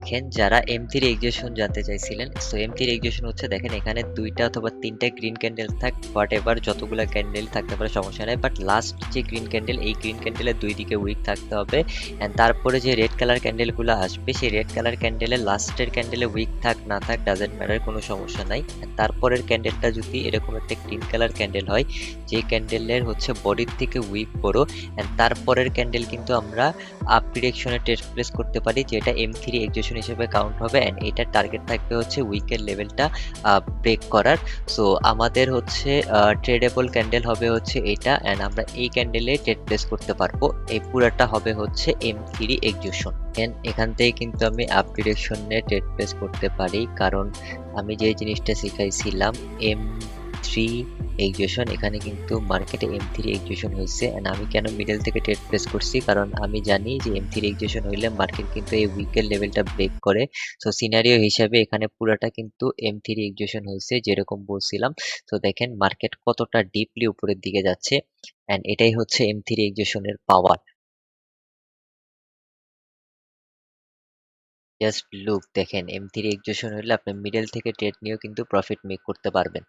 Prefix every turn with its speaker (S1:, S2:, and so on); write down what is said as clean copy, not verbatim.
S1: দেখেন যারা M3 execution জানতে চাইছিলেন, সো M3 এক্সিকিউশন হচ্ছে দেখেন এখানে ২ টা অথবা ৩ টা গ্রিন ক্যান্ডেল থাক, হোয়াটএভার যতগুলা ক্যান্ডেল থাকতে পারে সমস্যা নাই। বাট লাস্ট যে গ্রিন ক্যান্ডেল, এই গ্রিন ক্যান্ডেলের ২ দিকে উইক থাকতে হবে। অ্যান্ড তারপরে যে রেড কালার ক্যান্ডেলগুলো আসবে, সেই রেড কালার ক্যান্ডেলের লাস্টের ক্যান্ডেলে উইক থাক না থাক ডাজন্ট ম্যাটার, কোনো সমস্যা নাই। And তারপরের ক্যান্ডেলটা যদি এরকম একটা গ্রিন কালার ক্যান্ডেল হয়, যে ক্যান্ডেলের হচ্ছে বডির থেকে উইক বড়, অ্যান্ড তারপরের ক্যান্ডেল কিন্তু আমরা আপ ডিরেকশনে ট্রেড প্লেস করতে পারি, যেটা M3 এক্সিকিউশন হিসেবে কাউন্ট হবে। অ্যান্ড এটার টার্গেট থাকবে হচ্ছে উইকের লেভেলটা ব্রেক করার। সো আমাদের হচ্ছে ট্রেডেবল ক্যান্ডেল হবে হচ্ছে এটা, অ্যান্ড আমরা এই ক্যান্ডেলে ট্রেড প্লেস করতে পারবো। এই পুরাটা হবে হচ্ছে M3 এক্সিকিউশন। এখান থেকে কিন্তু আমি আপ ডিরেকশনে ট্রেড প্লেস করতে পারি, কারণ আমি যে জিনিসটা শিখাইছিলাম M3 এক্সিকিউশন, এখানে কিন্তু মার্কেটে M3 এক্সিকিউশন হয়েছে। এন্ড আমি কেন মিডল থেকে ট্রেড প্লেস করছি, কারণ আমি জানি যে M3 এক্সিকিউশন হইলে মার্কেট কিন্তু এই উইকের লেভেলটা ব্রেক করে। সো সিনারিও হিসাবে এখানে পুরাটা কিন্তু M3 এক্সিকিউশন হয়েছে যেরকম বলছিলাম। তো দেখেন মার্কেট কতটা ডিপলি উপরের দিকে যাচ্ছে, এন্ড এটাই হচ্ছে M3 এক্সিকিউশনের পাওয়ার। জাস্ট লুক, দেখেন M3 এক্সিকিউশন হলে আপনি মিডল থেকে ট্রেড নিয়েও কিন্তু প্রফিট মেক করতে পারবেন।